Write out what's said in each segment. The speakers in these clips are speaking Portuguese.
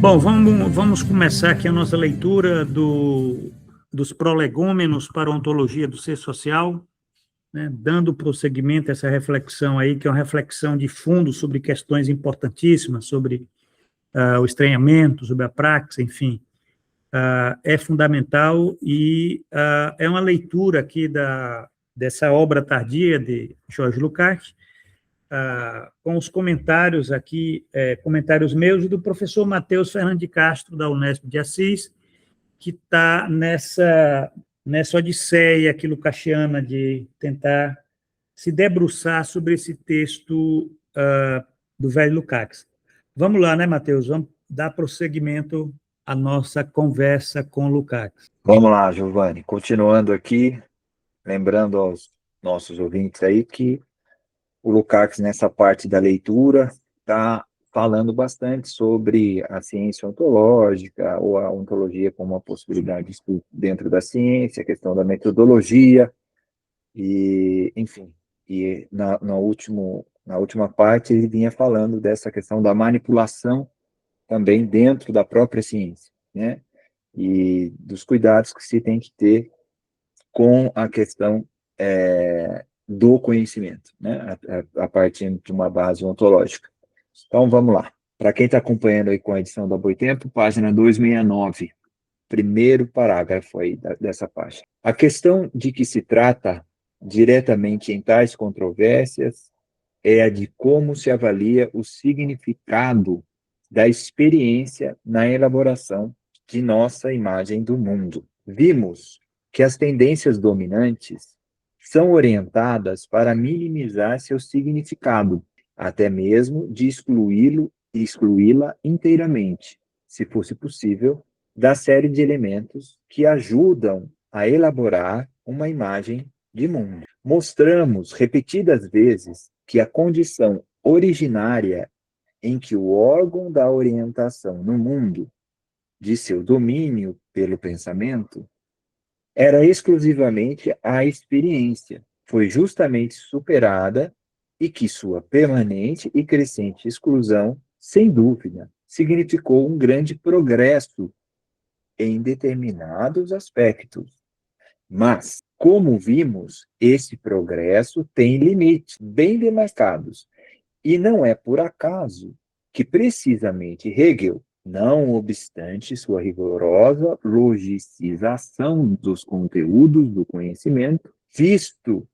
Bom, vamos começar aqui a nossa leitura dos prolegômenos para a ontologia do ser social, né, dando prosseguimento a essa reflexão aí, que é uma reflexão de fundo sobre questões importantíssimas, sobre o estranhamento, sobre a praxis, enfim. É fundamental e é uma leitura aqui dessa obra tardia de George Lukács, com os comentários aqui, comentários meus e do professor Matheus Fernando de Castro, da Unesp de Assis, que está nessa odisseia aqui lucasiana de tentar se debruçar sobre esse texto do velho Lukács. Vamos lá, né, Matheus? Vamos dar prosseguimento à nossa conversa com o Lukács. Vamos lá, Giovanni. Continuando aqui, lembrando aos nossos ouvintes aí que o Lukács, nessa parte da leitura, está falando bastante sobre a ciência ontológica, ou a ontologia como uma possibilidade de estudo dentro da ciência, a questão da metodologia, e, enfim, e na última parte ele vinha falando dessa questão da manipulação também dentro da própria ciência, né? E dos cuidados que se tem que ter com a questão do conhecimento, né? A partir de uma base ontológica. Então, vamos lá. Para quem está acompanhando aí com a edição da Boitempo, página 269, primeiro parágrafo aí dessa página. A questão de que se trata diretamente em tais controvérsias é a de como se avalia o significado da experiência na elaboração de nossa imagem do mundo. Vimos que as tendências dominantes são orientadas para minimizar seu significado, até mesmo de excluí-la inteiramente, se fosse possível, da série de elementos que ajudam a elaborar uma imagem de mundo. Mostramos repetidas vezes que a condição originária em que o órgão da orientação no mundo, de seu domínio pelo pensamento, era exclusivamente a experiência, foi justamente superada e que sua permanente e crescente exclusão, sem dúvida, significou um grande progresso em determinados aspectos. Mas, como vimos, esse progresso tem limites bem demarcados, e não é por acaso que precisamente Hegel, não obstante sua rigorosa logicização dos conteúdos do conhecimento, visto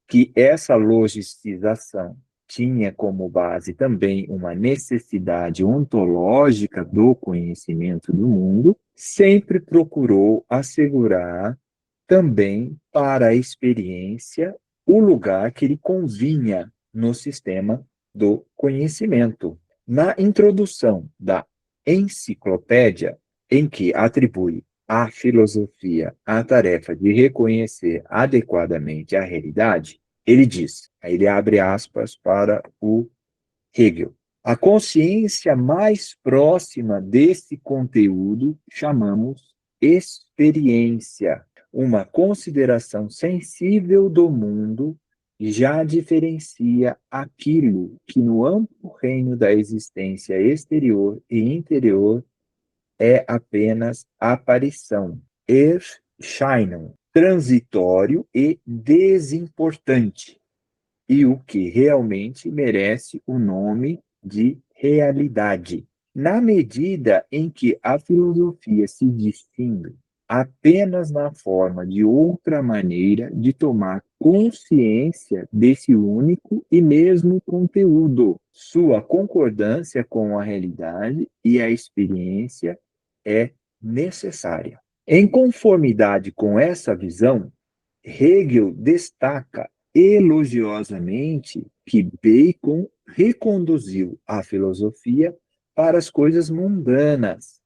que essa logicização tinha como base também uma necessidade ontológica do conhecimento do mundo, sempre procurou assegurar também para a experiência o lugar que lhe convinha no sistema do conhecimento. Na introdução da enciclopédia, em que atribui à filosofia a tarefa de reconhecer adequadamente a realidade, ele diz, aí ele abre aspas para o Hegel, a consciência mais próxima desse conteúdo chamamos experiência, uma consideração sensível do mundo já diferencia aquilo que no amplo reino da existência exterior e interior é apenas aparição, Erscheinung, transitório e desimportante, e o que realmente merece o nome de realidade. Na medida em que a filosofia se distingue apenas na forma de outra maneira de tomar consciência desse único e mesmo conteúdo, sua concordância com a realidade e a experiência é necessária. Em conformidade com essa visão, Hegel destaca elogiosamente que Bacon reconduziu a filosofia para as coisas mundanas,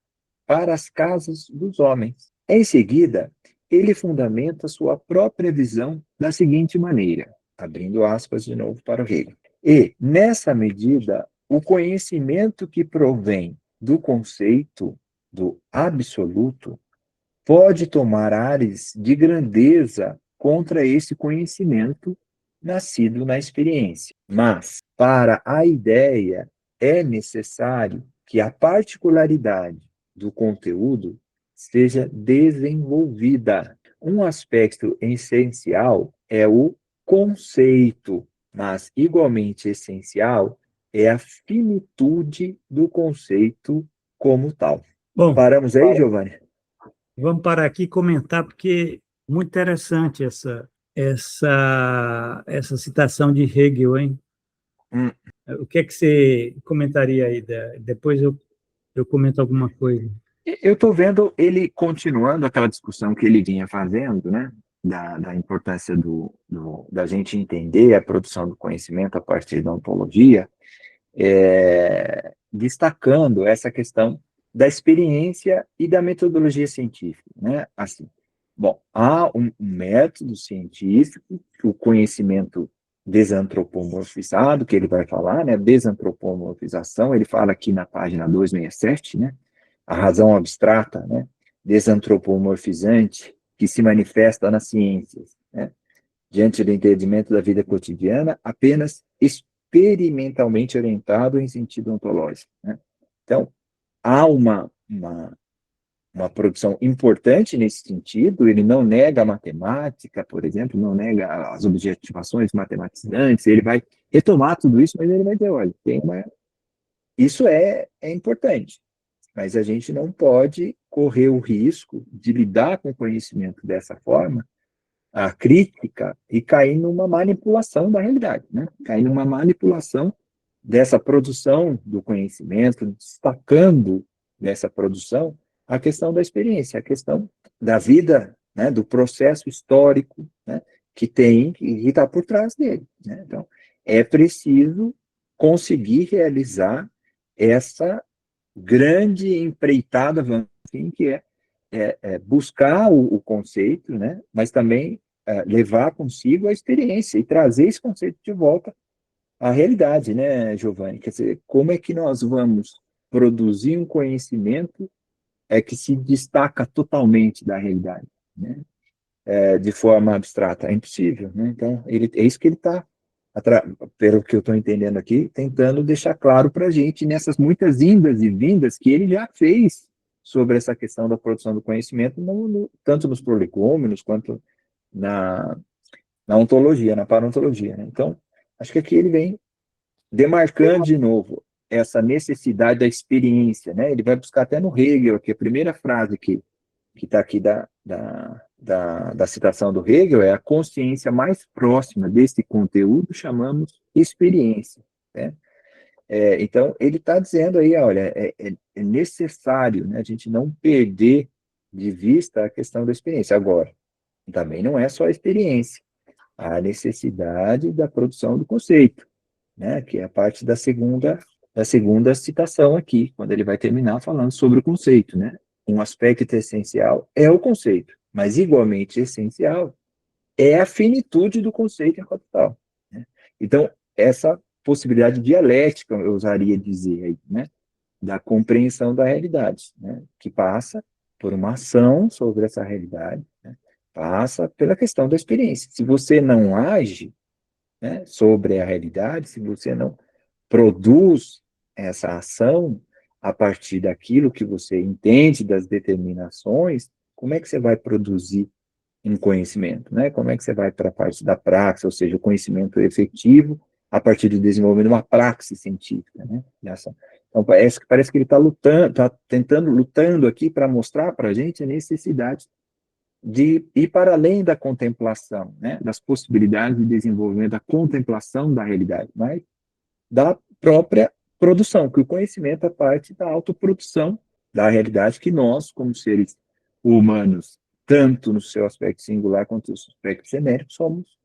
para as casas dos homens. Em seguida, ele fundamenta sua própria visão da seguinte maneira, abrindo aspas de novo para o Hegel. E, nessa medida, o conhecimento que provém do conceito do absoluto pode tomar ares de grandeza contra esse conhecimento nascido na experiência. Mas, para a ideia, é necessário que a particularidade do conteúdo seja desenvolvida. Um aspecto essencial é o conceito, mas igualmente essencial é a finitude do conceito como tal. Bom, Paramos aí, Giovanni? vamos parar aqui e comentar, porque é muito interessante essa citação de Hegel, hein? Hum. O que é que você comentaria aí? Depois eu comento alguma coisa. Eu estou vendo ele continuando aquela discussão que ele vinha fazendo, né? Da importância da gente entender a produção do conhecimento a partir da ontologia, destacando essa questão da experiência e da metodologia científica, né? Assim, bom, há um método científico, o conhecimento desantropomorfizado, que ele vai falar, né? Desantropomorfização, ele fala aqui na página 267, né? A razão abstrata, né? Desantropomorfizante, que se manifesta nas ciências, né? Diante do entendimento da vida cotidiana, apenas experimentalmente orientado em sentido ontológico, né? Então, há uma produção importante nesse sentido, ele não nega a matemática, por exemplo, não nega as objetivações matematizantes, ele vai retomar tudo isso, mas ele vai dizer, olha, isso é importante, mas a gente não pode correr o risco de lidar com o conhecimento dessa forma, a crítica, e cair numa manipulação da realidade, né? Cair numa manipulação dessa produção do conhecimento, destacando nessa produção a questão da experiência, a questão da vida, né? Do processo histórico, né? Que está por trás dele, né? Então, é preciso conseguir realizar essa grande empreitada, vamos assim, que é buscar o conceito, né? Mas também levar consigo a experiência e trazer esse conceito de volta à realidade, né, Giovanni? Quer dizer, como é que nós vamos produzir um conhecimento que se destaca totalmente da realidade, né? De forma abstrata? É impossível, né? Então, é isso que ele está, pelo que eu estou entendendo aqui, tentando deixar claro para a gente nessas muitas indas e vindas que ele já fez sobre essa questão da produção do conhecimento, tanto nos prolegômenos quanto na ontologia, na parontologia, né? Então, acho que aqui ele vem demarcando de novo essa necessidade da experiência, né? Ele vai buscar até no Hegel, aqui, a primeira frase que está aqui da citação do Hegel é: a consciência mais próxima desse conteúdo chamamos experiência, né? Então, ele está dizendo aí, olha, é necessário, né, a gente não perder de vista a questão da experiência. Agora, também não é só a experiência, há a necessidade da produção do conceito, né, que é a parte da segunda citação aqui, quando ele vai terminar falando sobre o conceito, né? Um aspecto essencial é o conceito, mas igualmente essencial é a finitude do conceito enquanto tal, né? Então, essa possibilidade dialética, eu usaria dizer aí, né, da compreensão da realidade, né, que passa por uma ação sobre essa realidade, né, passa pela questão da experiência. Se você não age, né, sobre a realidade, se você não produz essa ação a partir daquilo que você entende das determinações, como é que você vai produzir um conhecimento, né? Como é que você vai para a parte da praxis, ou seja, o conhecimento efetivo a partir do desenvolvimento de uma praxis científica, né? Então, parece que ele está lutando aqui para mostrar para a gente a necessidade de ir para além da contemplação, né? Das possibilidades de desenvolvimento da contemplação da realidade, mas da própria produção, que o conhecimento é parte da autoprodução da realidade que nós, como seres humanos, tanto no seu aspecto singular quanto no seu aspecto genérico, somos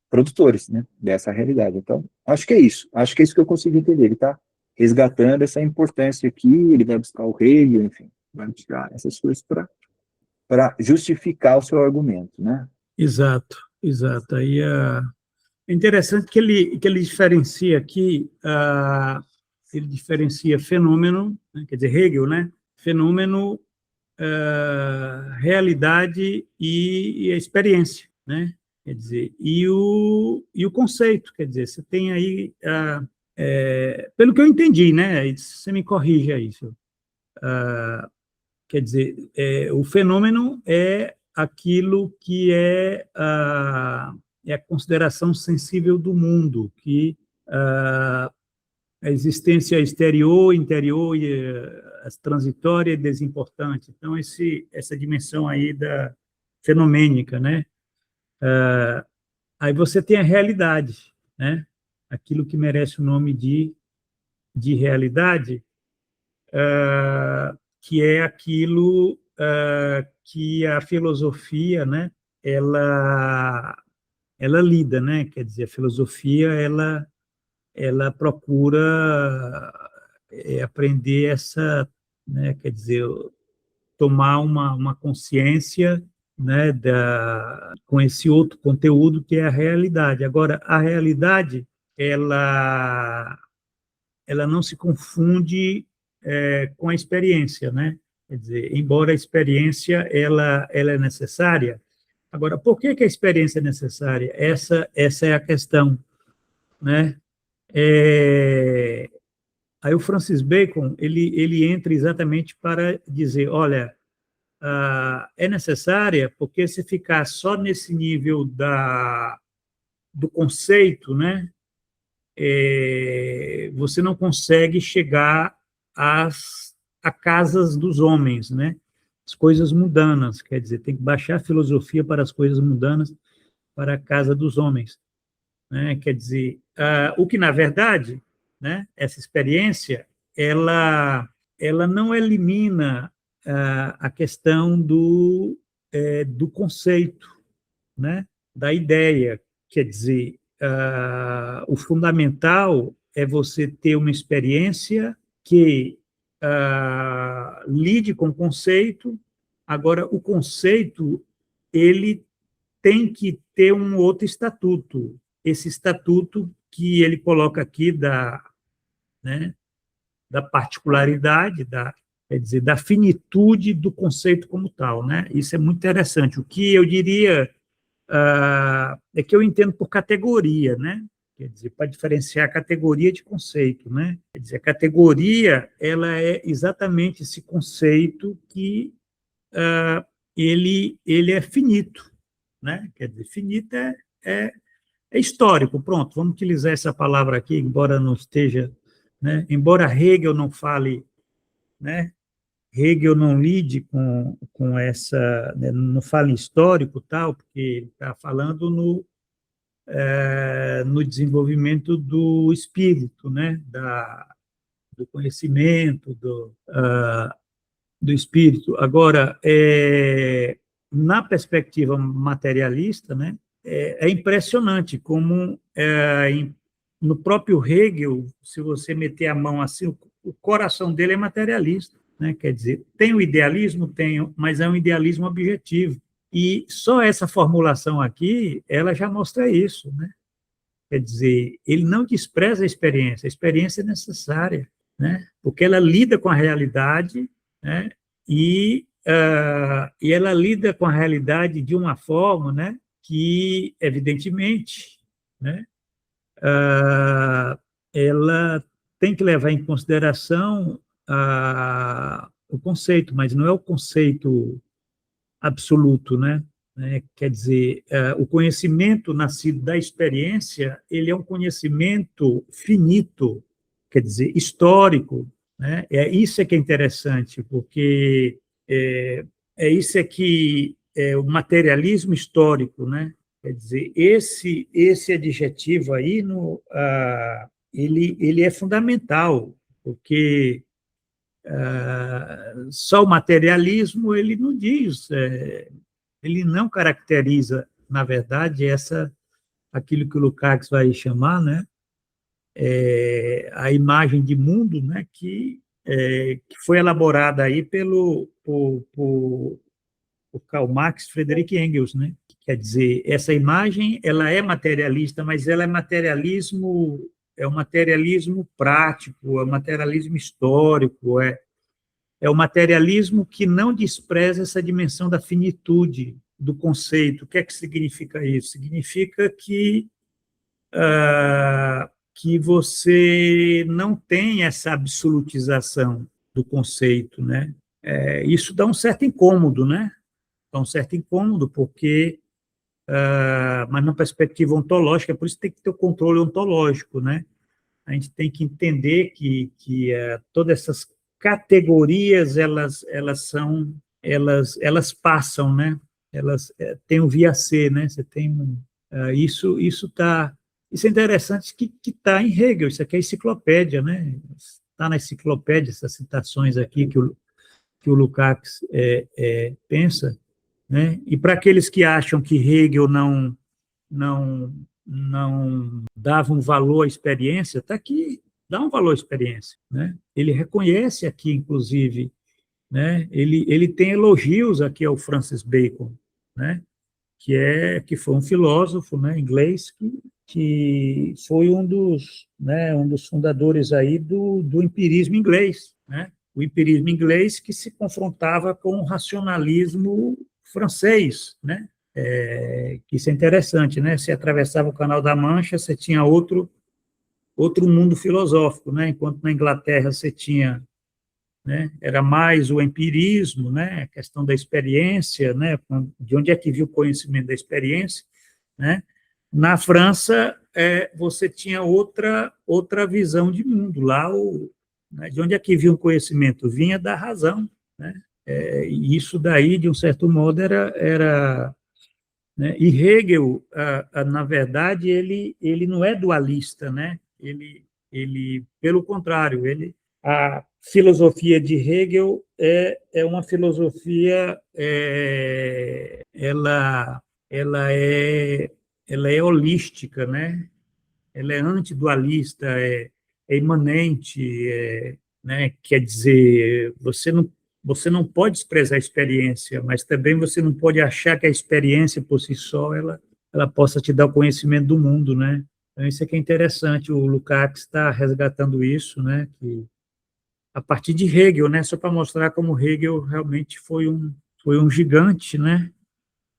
produtores, né, dessa realidade. Então, acho que é isso que eu consigo entender. Ele está resgatando essa importância aqui, ele vai buscar o Hegel, enfim, vai buscar essas coisas para justificar o seu argumento, né? Exato, exato. Aí é interessante que ele diferencia aqui, ele diferencia fenômeno, né, quer dizer, Hegel, né? Fenômeno, realidade e a experiência, né? Quer dizer, e o conceito, quer dizer, você tem aí pelo que eu entendi, né? Você me corrige aí, senhor. Quer dizer, o fenômeno é aquilo que é a consideração sensível do mundo, que a existência exterior, interior, as transitória e desimportante. Então, essa dimensão aí da fenomênica, né? Aí você tem a realidade, né? Aquilo que merece o nome de realidade, que é aquilo que a filosofia, né? Ela lida, né? Quer dizer, a filosofia, ela procura aprender essa, né? Quer dizer, tomar uma consciência, né, com esse outro conteúdo que é a realidade. Agora, a realidade, ela não se confunde com a experiência, né? Quer dizer, embora a experiência ela é necessária. Agora, por que a experiência é necessária? Essa é a questão, né? Aí o Francis Bacon ele entra exatamente para dizer, olha, é necessária porque se ficar só nesse nível do conceito, né, você não consegue chegar a casas dos homens, né, as coisas mundanas, quer dizer, tem que baixar a filosofia para as coisas mundanas, para a casa dos homens, né, quer dizer, o que na verdade, né, essa experiência, ela não elimina a questão do conceito, né, da ideia. Quer dizer, o fundamental é você ter uma experiência que lide com o conceito. Agora, o conceito, ele tem que ter um outro estatuto. Esse estatuto que ele coloca aqui né, da particularidade, quer dizer, da finitude do conceito como tal, né? Isso é muito interessante. O que eu diria é que eu entendo por categoria, né? Quer dizer, para diferenciar categoria de conceito, né? Quer dizer, a categoria, ela é exatamente esse conceito que ele é finito, né? Quer dizer, finito é histórico, pronto, vamos utilizar essa palavra aqui, embora não esteja, né? Embora Hegel não fale, né? Hegel não lide com essa, né? Não fale histórico, tal, porque ele está falando no desenvolvimento do espírito, né? Do conhecimento, do espírito. Agora, na perspectiva materialista, né? É impressionante como no próprio Hegel, se você meter a mão assim, o coração dele é materialista, né? Quer dizer, tem o idealismo, tem, mas é um idealismo objetivo. E só essa formulação aqui, ela já mostra isso, né? Quer dizer, ele não despreza a experiência é necessária, né? Porque ela lida com a realidade, né? E ela lida com a realidade de uma forma, né? Que, evidentemente, né? Ela tem que levar em consideração o conceito, mas não é o conceito absoluto, né? Quer dizer, o conhecimento nascido da experiência, ele é um conhecimento finito, quer dizer, histórico, né? Isso que é interessante, porque isso que é o materialismo histórico, né? Quer dizer, esse adjetivo aí, ele é fundamental, porque só o materialismo ele não diz, ele não caracteriza, na verdade, aquilo que o Lukács vai chamar, né, a imagem de mundo, né, que foi elaborada aí por Karl Marx e Friedrich Engels, né? Quer dizer, essa imagem ela é materialista, mas ela é um materialismo prático, é um materialismo histórico, é o materialismo que não despreza essa dimensão da finitude do conceito. O que é que significa isso? Significa que que você não tem essa absolutização do conceito, né? Isso dá um certo incômodo, né? Dá um certo incômodo, porque, mas na perspectiva ontológica, por isso tem que ter o controle ontológico, né? A gente tem que entender que todas essas categorias, elas passam, né? Elas têm um via ser, né? Você tem isso é interessante que está em Hegel, isso aqui é enciclopédia, né? Está na enciclopédia, essas citações aqui que o Lukács pensa, né? E para aqueles que acham que Hegel não, não dava um valor à experiência, está aqui, dá um valor à experiência, né? Ele reconhece aqui, inclusive, né? Ele tem elogios aqui ao Francis Bacon, né? Que foi um filósofo, né, inglês que foi um dos fundadores aí do empirismo inglês, né? O empirismo inglês que se confrontava com o racionalismo francês, né? Que isso é interessante, né? Se atravessava o Canal da Mancha, você tinha outro mundo filosófico, né? Enquanto na Inglaterra você tinha, né, era mais o empirismo, né? A questão da experiência, né? De onde é que viu o conhecimento da experiência, né? Na França, você tinha outra visão de mundo. Lá, né, de onde é que vinha o conhecimento? Vinha da razão, né? E isso daí, de um certo modo, era né? E Hegel, na verdade, ele não é dualista, né? Pelo contrário, a filosofia de Hegel é uma filosofia, ela é, ela é holística, né? Ela é antidualista, é imanente, né? Quer dizer, você não pode desprezar a experiência, mas também você não pode achar que a experiência por si só ela possa te dar o conhecimento do mundo, né? Então, isso aqui é interessante, o Lukács está resgatando isso, né? Que, a partir de Hegel, né? Só para mostrar como Hegel realmente foi um gigante, né?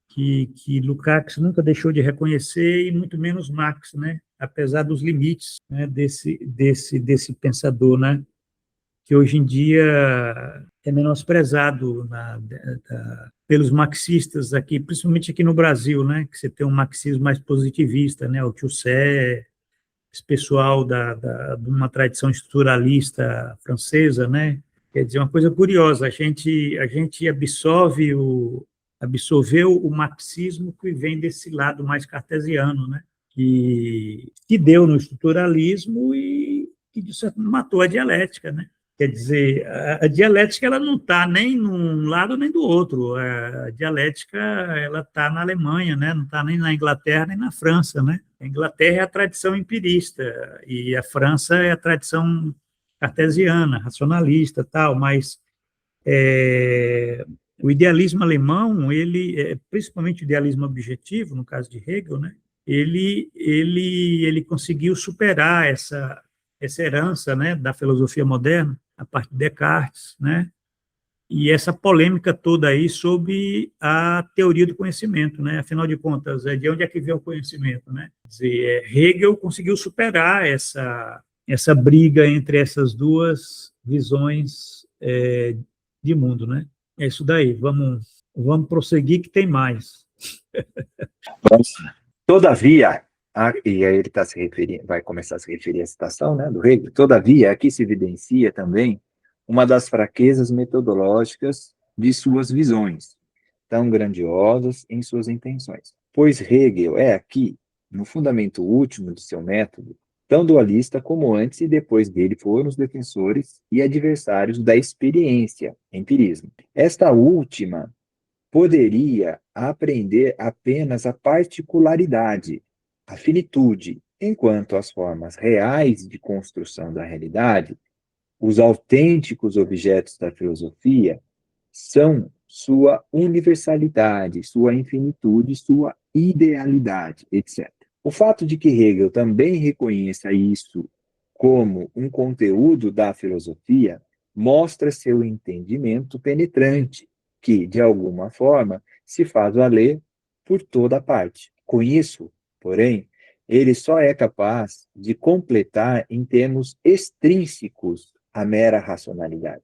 Que Lukács nunca deixou de reconhecer, e muito menos Marx, né? Apesar dos limites, né, desse pensador, né? Que hoje em dia é menosprezado pelos marxistas aqui, principalmente aqui no Brasil, né? Que você tem um marxismo mais positivista, né? O Thusser, esse pessoal de uma tradição estruturalista francesa, né? Quer dizer, uma coisa curiosa, a gente absorveu o marxismo que vem desse lado mais cartesiano, né? Que deu no estruturalismo e que, de certo, matou a dialética, né? Quer dizer, a dialética ela não está nem num lado nem do outro. A dialética ela está na Alemanha, né? Não está nem na Inglaterra nem na França, né? A Inglaterra é a tradição empirista e a França é a tradição cartesiana, racionalista, tal. Mas o idealismo alemão, principalmente o idealismo objetivo, no caso de Hegel, né? Ele conseguiu superar essa herança, né, da filosofia moderna, a partir de Descartes, né, e essa polêmica toda aí sobre a teoria do conhecimento, né, afinal de contas, de onde é que vem o conhecimento, né? Quer dizer, Hegel conseguiu superar essa briga entre essas duas visões de mundo, né? É isso daí, vamos prosseguir que tem mais. Todavia, e aí ele está se referindo, vai começar a se referir à citação, né, do Hegel. Todavia, aqui se evidencia também uma das fraquezas metodológicas de suas visões, tão grandiosas em suas intenções. Pois Hegel é aqui, no fundamento último de seu método, tão dualista como antes e depois dele foram os defensores e adversários da experiência, empirismo. Esta última poderia aprender apenas a particularidade, a finitude, enquanto as formas reais de construção da realidade, os autênticos objetos da filosofia, são sua universalidade, sua infinitude, sua idealidade, etc. O fato de que Hegel também reconheça isso como um conteúdo da filosofia mostra seu entendimento penetrante, que, de alguma forma, se faz valer por toda parte. Com isso, porém, ele só é capaz de completar em termos extrínsecos a mera racionalidade,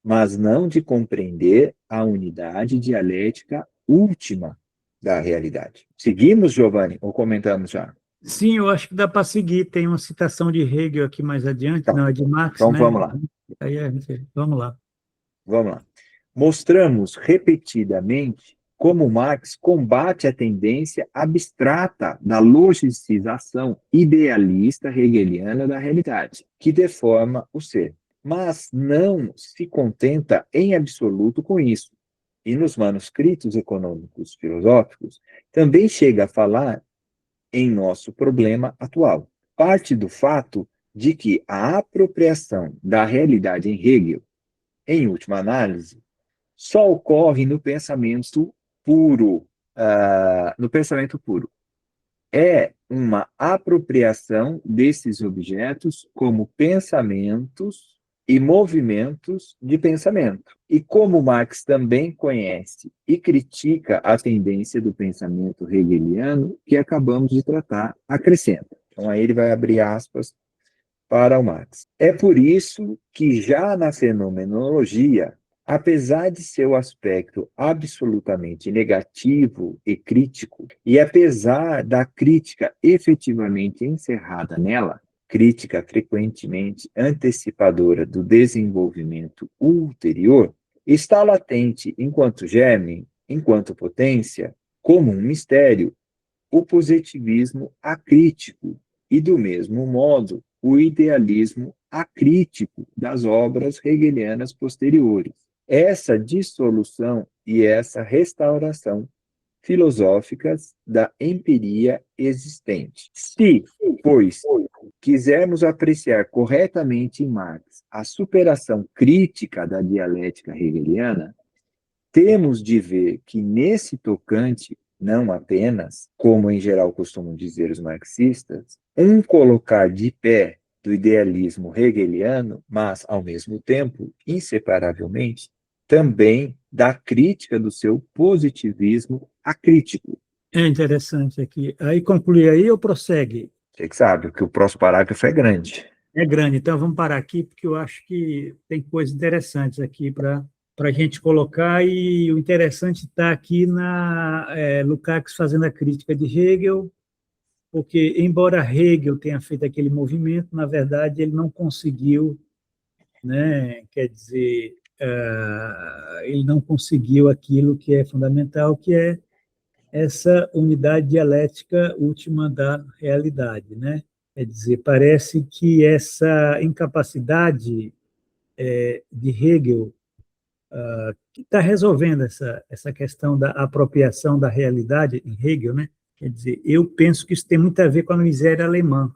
mas não de compreender a unidade dialética última da realidade. Seguimos, Giovanni, ou comentamos já? Sim, eu acho que dá para seguir. Tem uma citação de Hegel aqui mais adiante, Então, não, é de Marx, então né? vamos lá, Aí vamos lá. vamos lá. Mostramos repetidamente como Marx combate a tendência abstrata da logicização idealista hegeliana da realidade, que deforma o ser. Mas não se contenta em absoluto com isso. E nos manuscritos econômicos filosóficos também chega a falar em nosso problema atual. Parte do fato de que a apropriação da realidade em Hegel, em última análise, só ocorre no pensamento puro, no pensamento puro. É uma apropriação desses objetos como pensamentos e movimentos de pensamento. E como Marx também conhece e critica a tendência do pensamento hegeliano que acabamos de tratar, acrescenta. Então, aí ele vai abrir aspas para o Marx. É por isso que já na fenomenologia, apesar de seu aspecto absolutamente negativo e crítico, e apesar da crítica efetivamente encerrada nela, crítica frequentemente antecipadora do desenvolvimento ulterior, está latente enquanto germe, enquanto potência, como um mistério, o positivismo acrítico e, do mesmo modo, o idealismo acrítico das obras hegelianas posteriores. Essa dissolução e essa restauração filosóficas da empiria existente. Se, pois, quisermos apreciar corretamente em Marx a superação crítica da dialética hegeliana, temos de ver que nesse tocante, não apenas, como em geral costumam dizer os marxistas, um colocar de pé do idealismo hegeliano, mas, ao mesmo tempo, inseparavelmente, também da crítica do seu positivismo acrítico. É interessante aqui. Aí conclui aí ou prossegue? Você que sabe que o próximo parágrafo é grande. É grande, então vamos parar aqui, porque eu acho que tem coisas interessantes aqui para a gente colocar, e o interessante está aqui Lukács fazendo a crítica de Hegel, porque, embora Hegel tenha feito aquele movimento, na verdade, ele não conseguiu, né, quer dizer, ele não conseguiu aquilo que é fundamental, que é essa unidade dialética última da realidade, né? Quer dizer, parece que essa incapacidade de Hegel, que está resolvendo essa questão da apropriação da realidade em Hegel, né? Quer dizer, eu penso que isso tem muito a ver com a miséria alemã,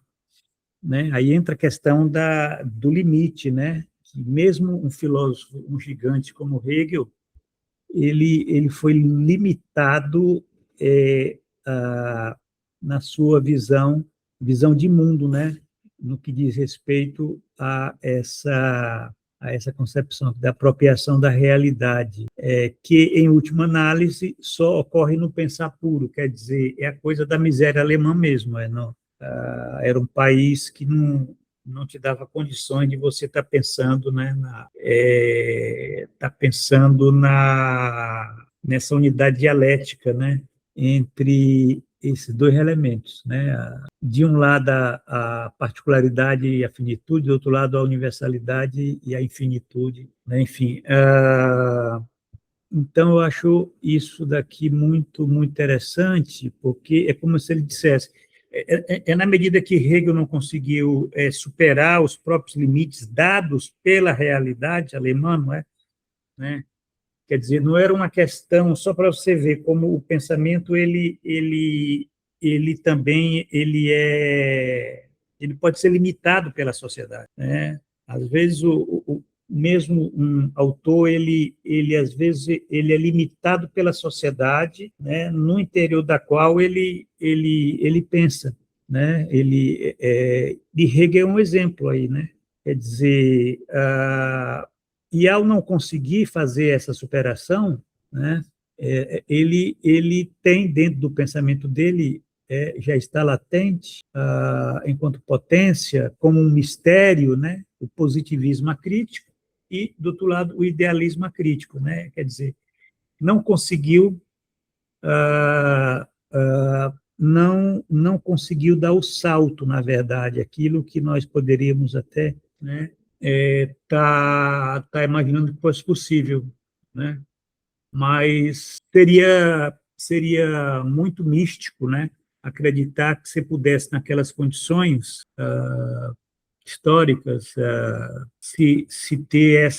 né? Aí entra a questão do limite, né? Que mesmo um filósofo, um gigante como Hegel, ele foi limitado na sua visão de mundo, né? No que diz respeito a essa concepção da apropriação da realidade, que, em última análise, só ocorre no pensar puro, quer dizer, é a coisa da miséria alemã mesmo, não? Era um país que não te dava condições de você estar pensando, né, nessa unidade dialética, né, entre esses dois elementos, né? De um lado a particularidade e a finitude, do outro lado a universalidade e a infinitude, né? Enfim, então eu acho isso daqui muito, muito interessante, porque é como se ele dissesse, na medida que Hegel não conseguiu superar os próprios limites dados pela realidade alemã, não é? Né? Quer dizer, não era uma questão, só para você ver como o pensamento, ele também, ele pode ser limitado pela sociedade, né? Às vezes, mesmo um autor, às vezes, ele é limitado pela sociedade, né, no interior da qual ele pensa, né? De Hegel é um exemplo aí, né? Quer dizer, e ao não conseguir fazer essa superação, né, ele tem dentro do pensamento dele já está latente enquanto potência, como um mistério, né? O positivismo acrítico e, do outro lado, o idealismo acrítico, né? Quer dizer, não conseguiu não conseguiu dar o salto, na verdade, aquilo que nós poderíamos até, né, tá imaginando que fosse possível, né? Mas seria muito místico, né? Acreditar que você pudesse, naquelas condições históricas, se ter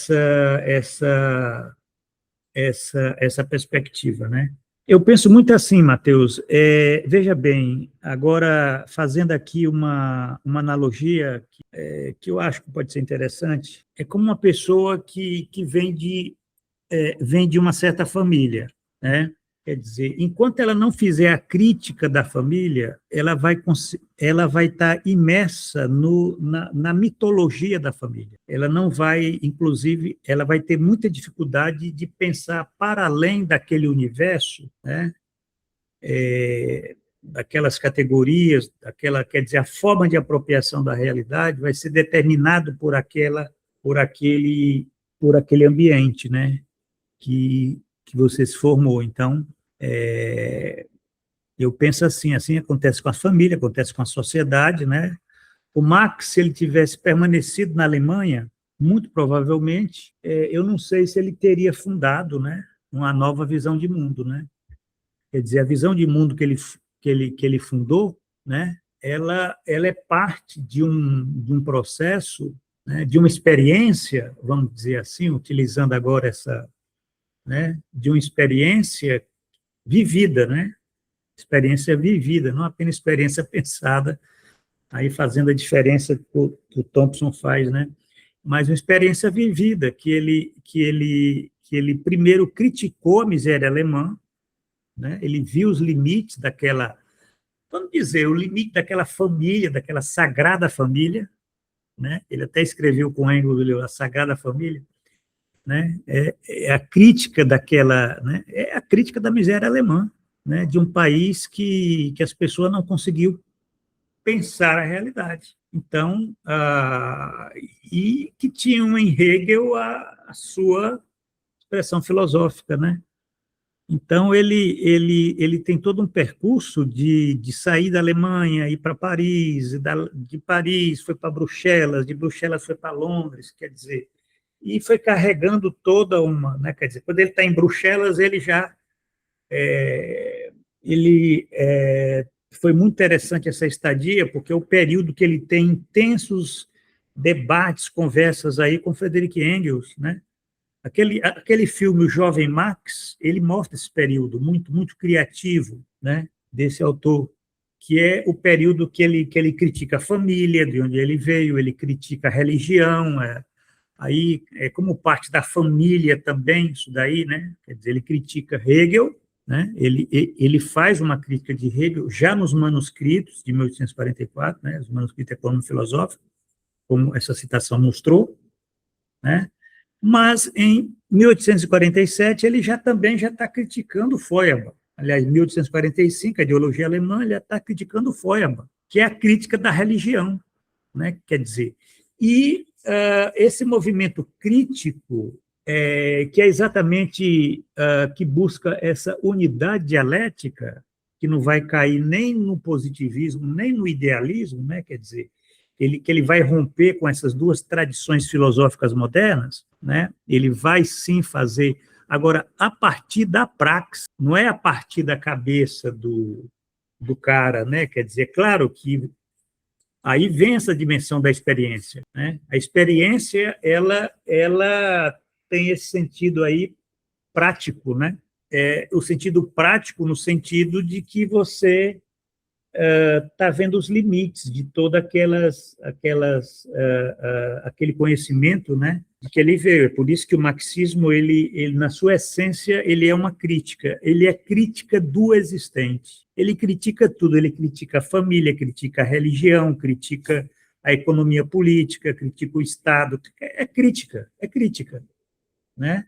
essa perspectiva, né? Eu penso muito assim, Matheus. Veja bem, agora fazendo aqui uma analogia que eu acho que pode ser interessante, é como uma pessoa que vem de uma certa família, né? Quer dizer, enquanto ela não fizer a crítica da família, ela vai estar imersa na mitologia da família. Ela não vai, inclusive, ela vai ter muita dificuldade de pensar para além daquele universo, né? Daquelas categorias, quer dizer, a forma de apropriação da realidade vai ser determinado por aquele ambiente, né? Que você se formou. Então, eu penso assim acontece com a família, acontece com a sociedade, né? O Marx, se ele tivesse permanecido na Alemanha, muito provavelmente, eu não sei se ele teria fundado, né, uma nova visão de mundo, né? Quer dizer, a visão de mundo que ele fundou, né, ela é parte de um processo, né, de uma experiência, vamos dizer assim, utilizando agora né, de uma experiência vivida, né? Experiência vivida, não apenas experiência pensada, aí fazendo a diferença que o Thompson faz, né? Mas uma experiência vivida, que ele primeiro criticou a miséria alemã, né? Ele viu os limites vamos dizer, o limite daquela família, daquela sagrada família, né? Ele até escreveu com Engels a Sagrada Família, né? É a crítica daquela, né? É a crítica da miséria alemã, né? De um país que as pessoas não conseguiu pensar a realidade. Então, e que tinham em Hegel a sua expressão filosófica, né? Então, ele tem todo um percurso de sair da Alemanha, ir para Paris, de Paris foi para Bruxelas, de Bruxelas foi para Londres, quer dizer, e foi carregando toda uma, né, quer dizer, quando ele está em Bruxelas, ele já, foi muito interessante essa estadia, porque é o período que ele tem intensos debates, conversas aí com Friedrich Engels, né? Aquele filme, O Jovem Max, ele mostra esse período muito, muito criativo, né, desse autor, que é o período que ele critica a família, de onde ele veio, ele critica a religião, aí como parte da família também, isso daí, né, quer dizer, ele critica Hegel, né, ele faz uma crítica de Hegel já nos manuscritos de 1844, né, os manuscritos econômico-filosóficos, como essa citação mostrou, né, mas em 1847 ele também já está criticando Feuerbach. Aliás, em 1845, a ideologia alemã, ele já está criticando Feuerbach, que é a crítica da religião, né? Quer dizer, e esse movimento crítico, que é exatamente que busca essa unidade dialética, que não vai cair nem no positivismo, nem no idealismo, né? Quer dizer, que ele vai romper com essas duas tradições filosóficas modernas, né? Ele vai sim fazer, agora, a partir da praxis, não é a partir da cabeça do cara, né? Quer dizer, claro que aí vem essa dimensão da experiência, né? A experiência, ela tem esse sentido aí prático, né? O sentido prático no sentido de que você está vendo os limites de todo aquele conhecimento, né, que ele veio. É por isso que o marxismo, ele, na sua essência, ele é uma crítica. Ele é crítica do existente. Ele critica tudo. Ele critica a família, critica a religião, critica a economia política, critica o Estado. É crítica, né?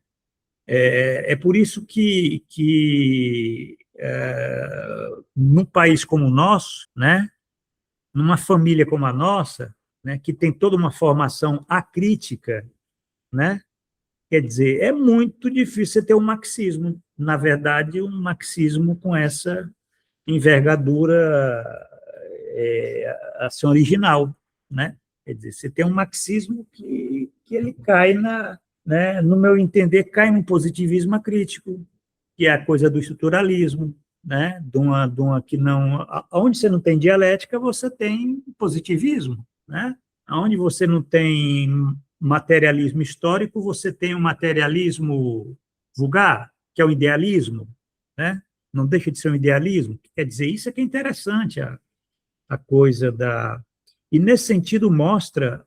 É por isso que num país como o nosso, né, numa família como a nossa, né, que tem toda uma formação acrítica, né, quer dizer, é muito difícil você ter um marxismo, na verdade, um marxismo com essa envergadura assim, original, né? Quer dizer, você tem um marxismo que ele cai né, no meu entender, cai num positivismo acrítico, que é a coisa do estruturalismo, né? De uma que não, onde você não tem dialética, você tem positivismo, né? Onde você não tem materialismo histórico, você tem um materialismo vulgar, que é o idealismo, né? Não deixa de ser um idealismo. Quer dizer, isso é que é interessante, a coisa da... E, nesse sentido, mostra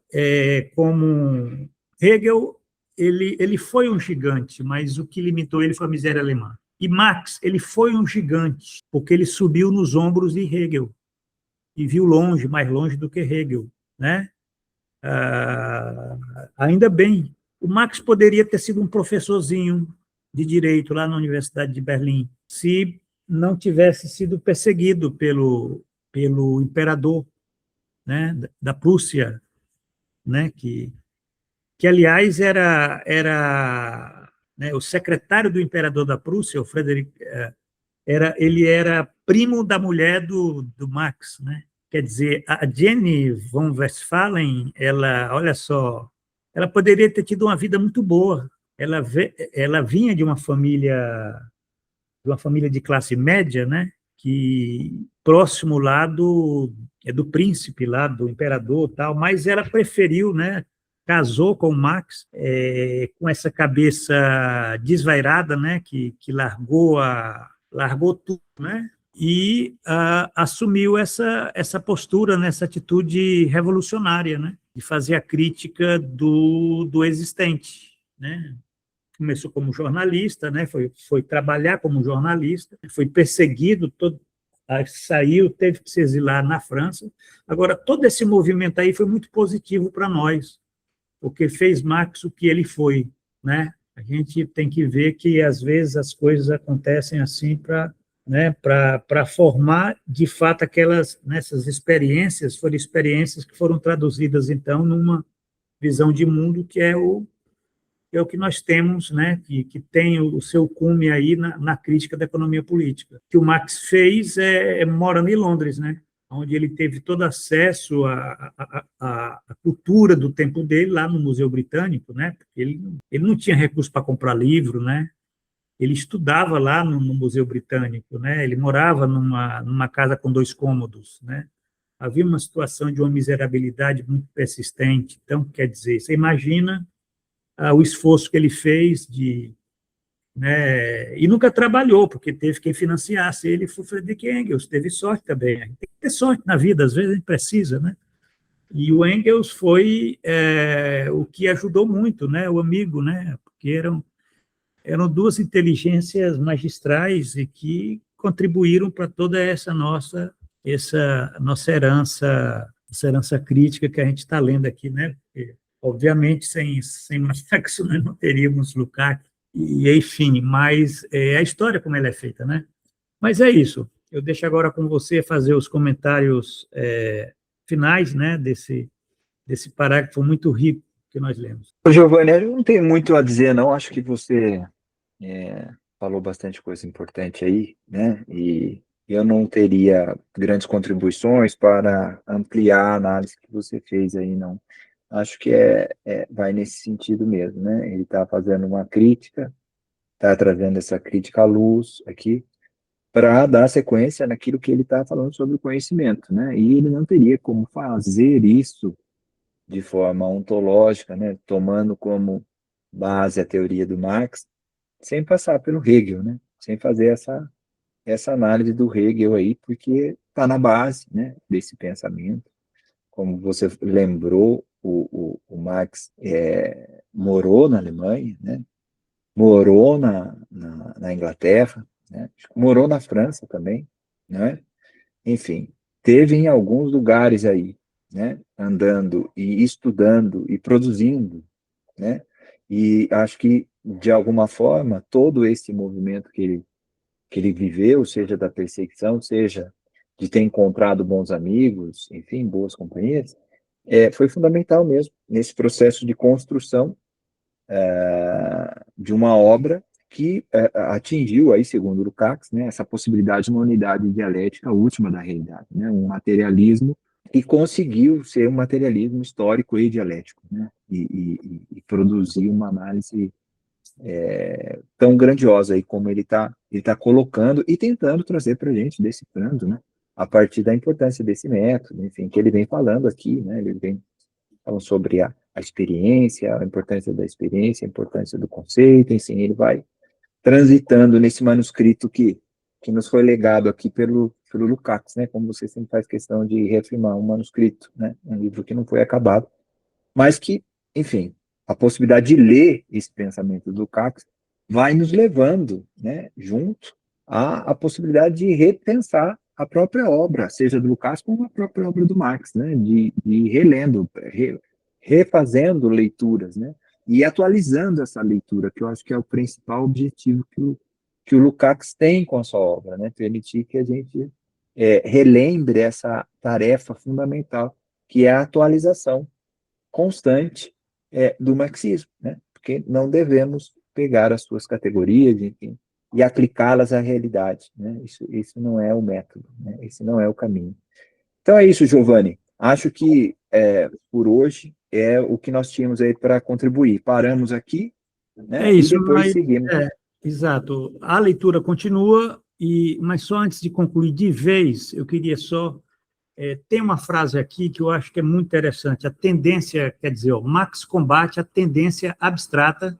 como Hegel ele foi um gigante, mas o que limitou ele foi a miséria alemã. E Marx, ele foi um gigante, porque ele subiu nos ombros de Hegel e viu longe, mais longe do que Hegel, né? Ainda bem, o Marx poderia ter sido um professorzinho de direito lá na Universidade de Berlim, se não tivesse sido perseguido pelo imperador, né, da Prússia, né, que aliás era né, o secretário do imperador da Prússia, o Frederick, ele era primo da mulher do Marx, né? Quer dizer, a Jenny von Westphalen, olha só, ela poderia ter tido uma vida muito boa. Ela vinha de uma família de classe média, né? Que próximo lá do príncipe, lá do imperador, tal, mas ela preferiu, né? Casou com o Marx, com essa cabeça desvairada, né? Que largou tudo, né? E assumiu essa postura, né, essa atitude revolucionária, né, de fazer a crítica do existente, né. Começou como jornalista, né, foi trabalhar como jornalista, foi perseguido, saiu, teve que se exilar na França. Agora, todo esse movimento aí foi muito positivo para nós, porque fez Marx o que ele foi, né. A gente tem que ver que, às vezes, as coisas acontecem assim né, para formar, de fato, nessas experiências, foram experiências que foram traduzidas, então, numa visão de mundo que é o que nós temos, né, que tem o seu cume aí na crítica da economia política. O que o Marx fez morando em Londres, né, onde ele teve todo acesso à cultura do tempo dele, lá no Museu Britânico, né, porque ele não tinha recurso para comprar livro, né, ele estudava lá no Museu Britânico, né, ele morava numa casa com 2 cômodos, né, havia uma situação de uma miserabilidade muito persistente. Então, quer dizer, você imagina o esforço que ele fez né, e nunca trabalhou, porque teve quem financiasse ele, foi Friedrich Engels, teve sorte também. Tem que ter sorte na vida, às vezes a gente precisa, né? E o Engels foi o que ajudou muito, né, o amigo, né, porque eram duas inteligências magistrais e que contribuíram para toda essa nossa herança, essa herança crítica que a gente está lendo aqui, né? Porque, obviamente, sem Marx nós não teríamos Lukács, e enfim, mas é a história como ela é feita, né? Mas é isso. Eu deixo agora com você fazer os comentários finais, né, desse parágrafo muito rico que nós lemos. Giovanni, eu não tenho muito a dizer, não. Acho que você falou bastante coisa importante aí, né? E eu não teria grandes contribuições para ampliar a análise que você fez aí, não. Acho que vai nesse sentido mesmo, né? Ele está fazendo uma crítica, está trazendo essa crítica à luz aqui, para dar sequência naquilo que ele está falando sobre o conhecimento, né? E ele não teria como fazer isso de forma ontológica, né? Tomando como base a teoria do Marx, sem passar pelo Hegel, né? Sem fazer essa análise do Hegel aí, porque está na base, né, desse pensamento. Como você lembrou, o Marx morou na Alemanha, né? Morou na Inglaterra, né? Morou na França também, né? Enfim, teve em alguns lugares aí, né? Andando e estudando e produzindo, né? E acho que, de alguma forma, todo esse movimento que ele ele viveu, seja da perseguição, seja de ter encontrado bons amigos, enfim, boas companhias, foi fundamental mesmo nesse processo de construção de uma obra que atingiu, aí, segundo Lukács, né, essa possibilidade de uma unidade dialética última da realidade, né, um materialismo que conseguiu ser um materialismo histórico e dialético, né, e produzir uma análise tão grandiosa aí como ele tá colocando e tentando trazer para a gente, decifrando, né, a partir da importância desse método, enfim, que ele vem falando aqui, né, ele vem falando sobre a experiência, a importância da experiência, a importância do conceito, enfim, ele vai transitando nesse manuscrito que nos foi legado aqui pelo Lukács, né, como você sempre faz questão de reafirmar, um manuscrito, né, um livro que não foi acabado, mas que, enfim, a possibilidade de ler esse pensamento do Lukács vai nos levando, né, junto à possibilidade de repensar a própria obra, seja do Lukács como a própria obra do Marx, né, de relendo, refazendo leituras, né, e atualizando essa leitura, que eu acho que é o principal objetivo que o Lukács tem com a sua obra, né, permitir que a gente relembre essa tarefa fundamental, que é a atualização constante do marxismo, né? Porque não devemos pegar as suas categorias, enfim, e aplicá-las à realidade, né? Isso não é o método, né? Esse não é o caminho. Então é isso, Giovanni. Acho que por hoje é o que nós tínhamos aí para contribuir. Paramos aqui, É né? E isso, depois mas, seguimos. exato. A leitura continua, mas só antes de concluir de vez, eu queria só. Tem uma frase aqui que eu acho que é muito interessante. A tendência, quer dizer, Marx combate a tendência abstrata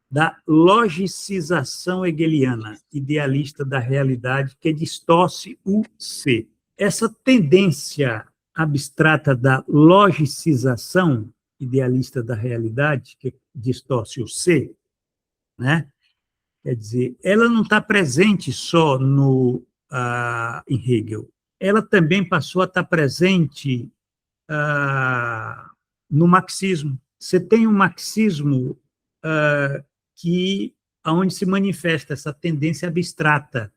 da logicização hegeliana, idealista da realidade, que distorce o ser. Essa tendência abstrata da logicização idealista da realidade, que distorce o ser, né? Quer dizer, ela não está presente só em Hegel, ela também passou a estar presente no marxismo. Você tem um marxismo onde se manifesta essa tendência abstrata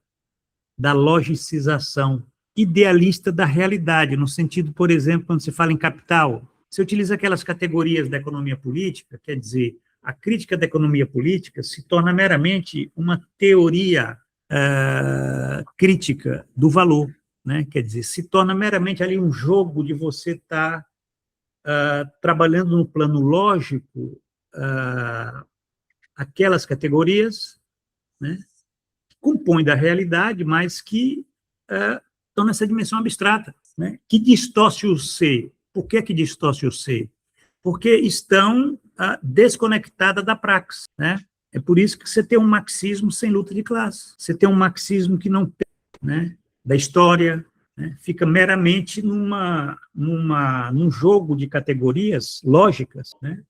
da logicização idealista da realidade, no sentido, por exemplo, quando se fala em capital, você utiliza aquelas categorias da economia política, quer dizer, a crítica da economia política se torna meramente uma teoria crítica do valor, né? Quer dizer, se torna meramente ali um jogo de você estar trabalhando no plano lógico aquelas categorias, né, que compõem da realidade, mas que estão nessa dimensão abstrata, né, que distorce o ser. Por que distorce o ser? Porque estão desconectadas da praxis, né? É por isso que você tem um marxismo sem luta de classe. Você tem um marxismo que não tem, né, da história, né, fica meramente num jogo de categorias lógicas, né,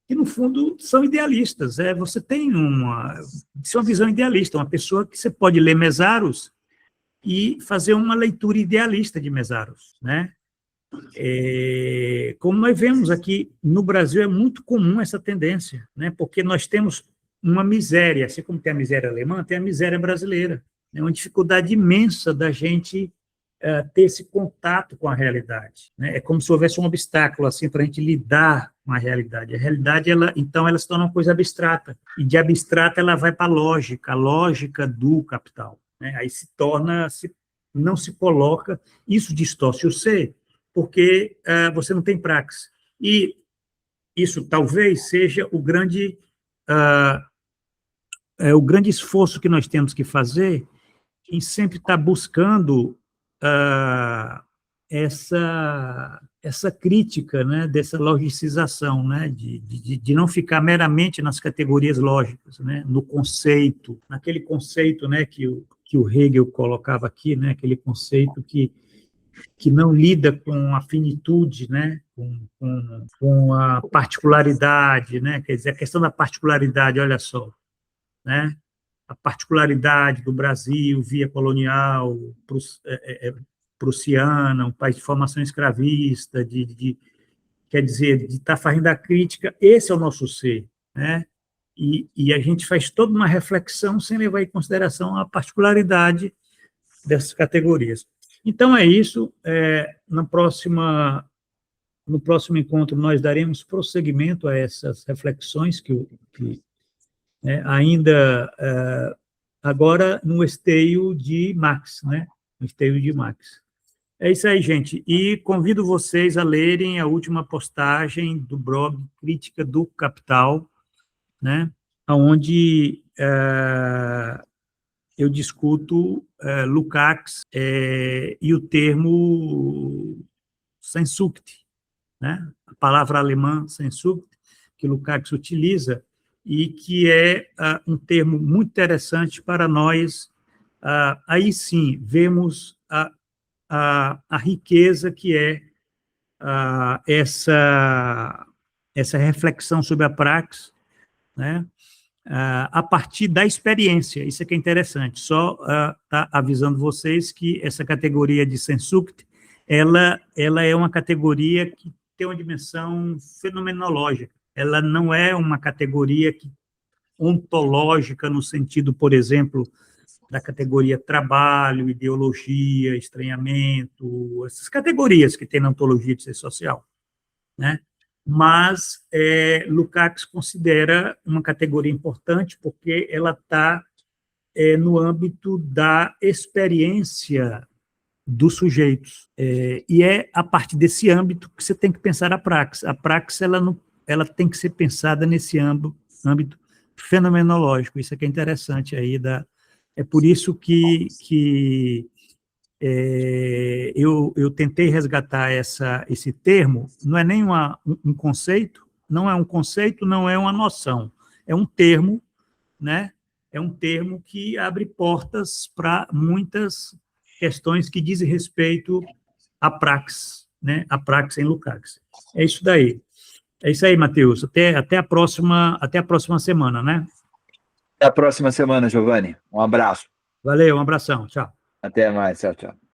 que, no fundo, são idealistas. Você tem uma visão idealista, uma pessoa que você pode ler Mesaros e fazer uma leitura idealista de Mesaros, né? Como nós vemos aqui no Brasil, é muito comum essa tendência, né? Porque nós temos uma miséria, assim como tem a miséria alemã, tem a miséria brasileira, né? Uma dificuldade imensa da gente ter esse contato com a realidade, né? É como se houvesse um obstáculo assim para a gente lidar com a realidade. A realidade, então, ela se torna uma coisa abstrata, e de abstrata ela vai para a lógica do capital, né? Aí não se coloca, isso distorce o ser, porque você não tem praxis. E isso talvez seja o grande esforço que nós temos que fazer em sempre estar buscando essa crítica, né, dessa logicização, né, de não ficar meramente nas categorias lógicas, né, no conceito, naquele conceito, né, que o Hegel colocava aqui, né, aquele conceito que não lida com a finitude, né, com a particularidade, né, quer dizer, a questão da particularidade, olha só, né, a particularidade do Brasil, via colonial, prussiana, um país de formação escravista, quer dizer, de estar fazendo a crítica, esse é o nosso ser, né? e a gente faz toda uma reflexão sem levar em consideração a particularidade dessas categorias. Então, é isso. No próximo encontro, nós daremos prosseguimento a essas reflexões ainda agora no esteio de Marx, né? No esteio de Marx. É isso aí, gente. E convido vocês a lerem a última postagem do blog Crítica do Capital, né? Onde eu discuto Lukács e o termo Sehnsucht, né? A palavra alemã Sehnsucht, que Lukács utiliza, e que é um termo muito interessante para nós, aí sim, vemos a riqueza que é essa reflexão sobre a praxis, né? A partir da experiência, isso é que é interessante, só tá avisando vocês que essa categoria de Sehnsucht, ela é uma categoria que tem uma dimensão fenomenológica, ela não é uma categoria ontológica no sentido, por exemplo, da categoria trabalho, ideologia, estranhamento, essas categorias que tem na ontologia de ser social, né? Mas Lukács considera uma categoria importante porque ela está no âmbito da experiência dos sujeitos, e é a partir desse âmbito que você tem que pensar a praxis. A praxis ela tem que ser pensada nesse âmbito fenomenológico, isso é que é interessante aí, é por isso que eu tentei resgatar esse termo, não é nem um conceito, não é um conceito, não é uma noção, é um termo, né? É um termo que abre portas para muitas questões que dizem respeito à praxis, né? A praxis em Lukács. É isso daí. É isso aí, Matheus. Até a próxima semana, né? Até a próxima semana, Giovanni. Um abraço. Valeu, um abração. Tchau. Até mais. Tchau, tchau.